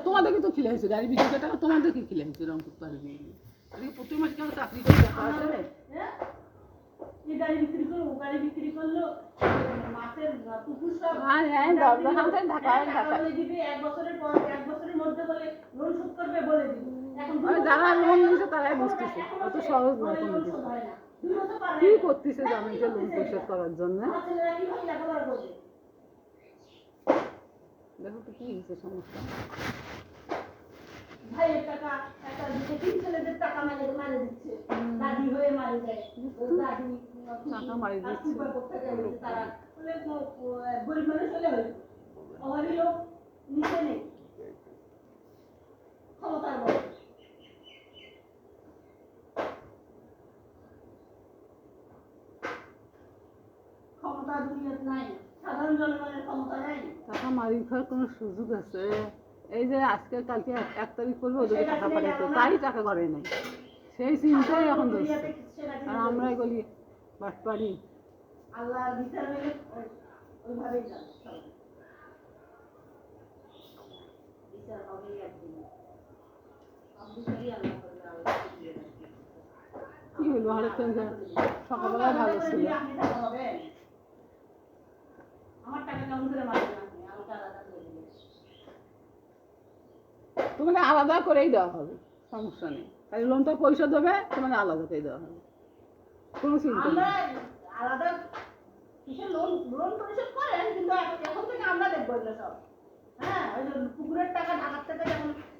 তোমাদেরকে তো খিলাইছে গাড়ি বিক্রি করে টাকা তোমাদেরকে খিলাইছে রংপুর পাড়ে দিয়ে প্রতি মাসে কেন চাকরি করে টাকা আছে গাড়ি বিক্রি করলো গাড়ি বিক্রি করলো মাসের পুকুর সব দিবি 1 বছরের পর 1 বছরের মধ্যে বলে লোন শোধ করবে বলে দিবি এখন যারা লোন নিয়েছে তারাই বুঝতেছে অত সহজ নয় কোনো কিছু কি করতেছে জামাইকে লোন পরিশোধ করার জন্য দেখো তো কি হয়েছে সমস্যা ভাইয়ের টাকা একটা তিন ছেলেদের টাকা মারে দিচ্ছে দাদি হয়ে মারে যায় দাদি টাকা মারে দিচ্ছে তারা গরিব মানুষ হলে হয় অভাবী লোক নিচে নেই ক্ষমতার বড় ক্ষমতা দুনিয়াতে নাই সাধারণ জনগণের ক্ষমতা নাই টাকা মারি খাওয়ার কোনো সুযোগ আছে এই যে আজকে কালকে 1 তারিখ করবে ওদেরকে টাকা পাঠাইতো তাই টাকা করে নাই সেই চিন্তাই এখন ধরছে আর আমরা এগুলি বাটপাড়ি আল্লাহর বিচার হলে ওইভাবেই যাবে বিচার হবেই একদিন কি হলো হঠাৎ করে সকালবেলা ভালো ছিল আমার টাকা কেমন করে মারবেন আপনি আমাকে আলাদা করে দিবেন তোমাকে আলাদা করেই দেওয়া হবে সমস্যা নেই তাই লোনটা পরিশোধ হবে তোমাকে আলাদা করে দেওয়া হবে কোনো চিন্তা নেই আলাদা কিসের লোন লোন পরিশোধ করেন কিন্তু এখন থেকে আমরা দেখবো না সব হ্যাঁ ওই যে পুকুরের টাকা ঢাকার থেকে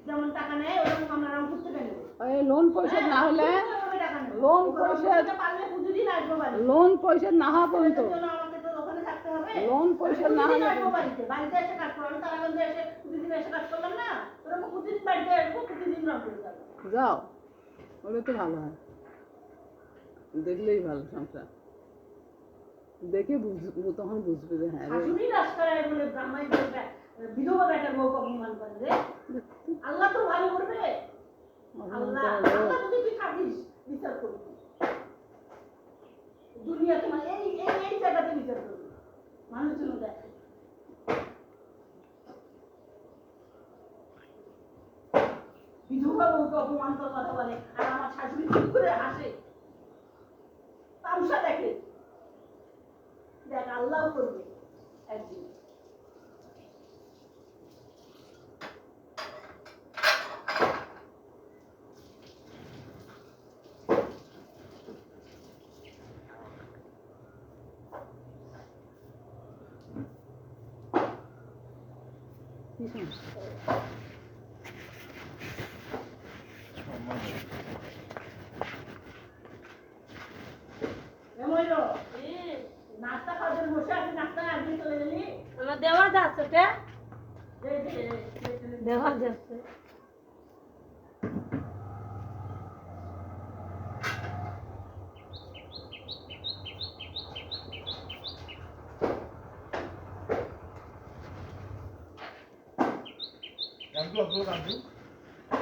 যেমন টাকা নেয় ওরকম আমরা রংপুর থেকে নেব এই লোন পরিশোধ না হলে লোন পরিশোধ পারলে প্রতিদিন আসবো বাড়ি লোন পরিশোধ না হওয়া পর্যন্ত আমাকে তো ওখানে থাকতে হবে লোন পরিশোধ না হলে আসবো বাড়িতে এসে কাজ করলাম তারাগঞ্জে এসে প্রতিদিন এসে কাজ করলাম না ওরকম প্রতিদিন বাড়িতে আসবো প্রতিদিন রংপুর যাও ওটা তো ভালো হয় দেখলেই ভালো সংসার দেখে বুঝবো তখন বুঝবে যে হ্যাঁ শাশুড়ি রাস্তায় বলে ব্রাহ্মণ বলবে বিধবা বেটার বউ অপমান করে রে আল্লাহ তো ভালো করবে আল্লাহ আল্লাহ যদি তুই থাকিস বিচার করবি দুনিয়া তোমার এই জায়গাতে বিচার করবে মানুষজন দেখে বিধবা বউকে অপমান করে কথা বলে আর আমার শাশুড়ি চুপ করে হাসে তামসা দেখে দেখ আল্লাহ করবে একদিন নাস্তা খাওয়ার বসে আছে নাস্তা একদিন চলে গেলি দেওয়া যাচ্ছে দেওয়া যাচ্ছে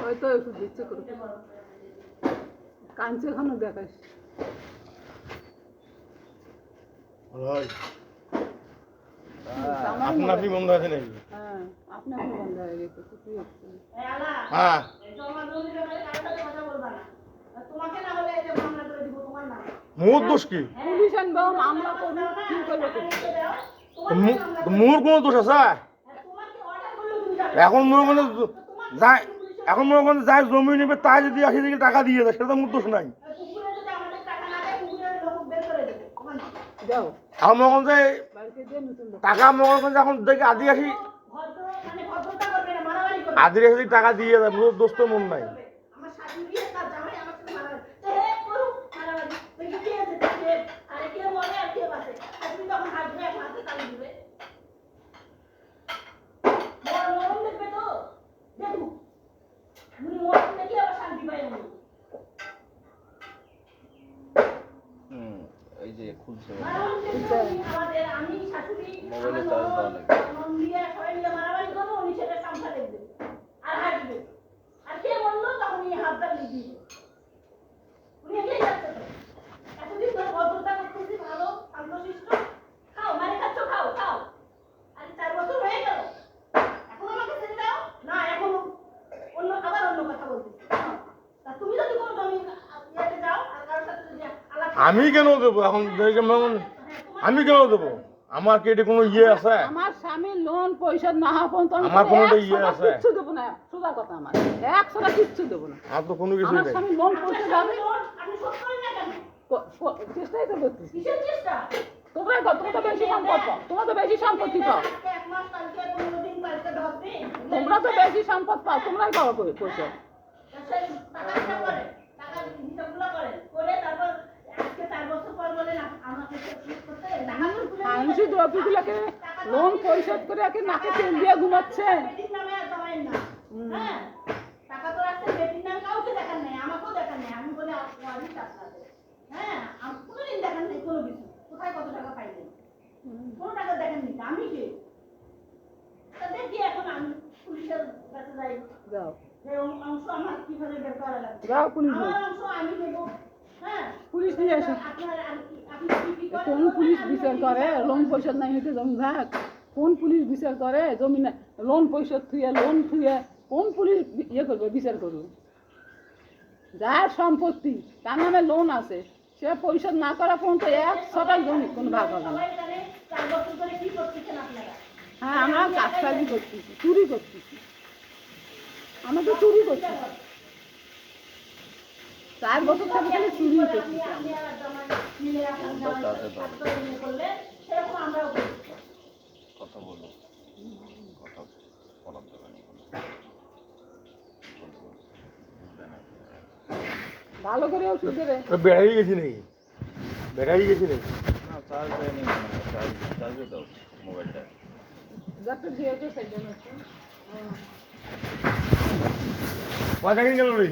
হয়তো একটু দিচ্ছে করে কাঞ্চে এখনো দেখাস আপনি বন্ধ আছে নাকি হ্যাঁ আপনি বন্ধ হয়ে গেছে কিছু হচ্ছে হ্যাঁ তোমাকে না হলে এই যে মামলা করে দিব তোমার নামে মোর দোষ কি পুলিশ আনবো মামলা করব কি করবে মোর কোনো দোষ আছে এখন মনে মনে যায় এখন মনে মনে যায় জমি নেবে তাই যদি আসি দিকে টাকা দিয়ে দেয় সেটা তো মোর দোষ নাই যাও আমার মনে যে টাকা মনে মনে এখন দেখে আদিবাসী আদিবাসী টাকা দিয়ে দেয় মোর দোষ তো মন নাই এই যে খুলছে আমি শাশুড়ি মোবাইলে চার্জ দাও নাকি মন দিয়ে সবাই মিলে মারামারি করবো উনি সেটা সামনে দেখবে আর হাঁটবে আর কে বললো তখন উনি হাত ধরে দিবে উনি এগিয়ে যাচ্ছে তো এতদিন ধরে ভদ্রতা করতেছি ভালো শান্তশিষ্ট খাও মারে খাচ্ছ খাও খাও আর 4 বছর হয়ে গেল এখন আমাকে ছেড়ে দাও না আমি কেন দেবো এখন আমি কেন দেবো? আমার কি এটা কোনো ইয়ে আছে? আমার স্বামী লোন পরিশোধ না হওয়া পর্যন্ত আমি আমার কোনো এক ইয়ে টাকা আছে? কিচ্ছু দেবো না, সোজা কথা আমার 1 টাকা কিচ্ছু দেবো না। আমার তো কোনো কিছুই আমার নেই। স্বামী লোন পরিশোধ হবে, আপনি শোধ করেন না কেন? চেষ্টাই তো করতেছি। কিসের চেষ্টা? তোমরা তো বেশি সম্পদ পাও, তোমরা তো বেশি সম্পত্তি পাও, আজকে 1 মাস, কালকে 15 দিন, কালকে 10 দিন। তোমরা তো বেশি সম্পদ পাও, তোমরাই পাও পরিশোধ। সেই টাকা হিসাব করেন, টাকার হিসাবগুলো করেন, করে তারপর আজকে 4 বছর পর বলেন আমাকে শোধ করতে টাকা তো তুলে আইনসি দ্রব্যগুলোকে লোন পরিশোধ করে একে নাকে তেল দিয়ে ঘুমাচ্ছে। বেটির নামে আর জমায়েন না। হ্যাঁ, টাকা তো রাখছেন বেটির নামে, কাউকে দেখান নাই, আমাকেও দেখান নাই। আমি বলি ওয়ারিশ আপনাদের। হ্যাঁ, আমি কোনোদিন দেখান নাই কোনো কিছু। কোথায় কত টাকা পাইলেন? কোনো টাকা দেখেননি। আমি কে? তা দেখি এখন আমি পুলিশের কাছে যাই। যাও যে অংশ আমার কিভাবে বের করা লাগবে। যাও পুলিশ আমার অংশ আমি দেবো। হ্যাঁ, পুলিশ নিয়ে আসো। আপনি কি করেন? কোন পুলিশ বিচার করে লোন পরিশোধ নাই হইতে জমি ভাগ? কোন পুলিশ বিচার করে জমি না লোন পরিশোধ থুয়ে লোন থুয়ে? কোন পুলিশ ইয়ে করবে, বিচার করবে? যার সম্পত্তি তার নামে লোন আছে, সে পরিশোধ না করা পর্যন্ত 1 টাকা জমি কোনো ভাগ হবে না। সবাই জানে 4 বছর ধরে কি করতেছেন আপনারা। হ্যাঁ, আমরা চাকরি করতেছি, চুরি করতেছি, আমরা তো চুরি করতেছি। 4 বছর থেকে খালি চুরি করতেছি আপনি আমরা। আর জামাই মিলে আপনার জামাই সাথে নিয়ে করলে সেরকম আমরাও করি। কথা বলো, কথা বলার দরকার নেই কোনো। বুঝবে না। ভালো করে ওষুধ দেবে। বেড়াই গেছি নাকি? বেড়াই গেছি নাকি? না চার্জ দেয়নি, চার্জে দাও মোবাইলটা। যাতে দিয়ে তো সেই জন্য কয়টা গেল রে?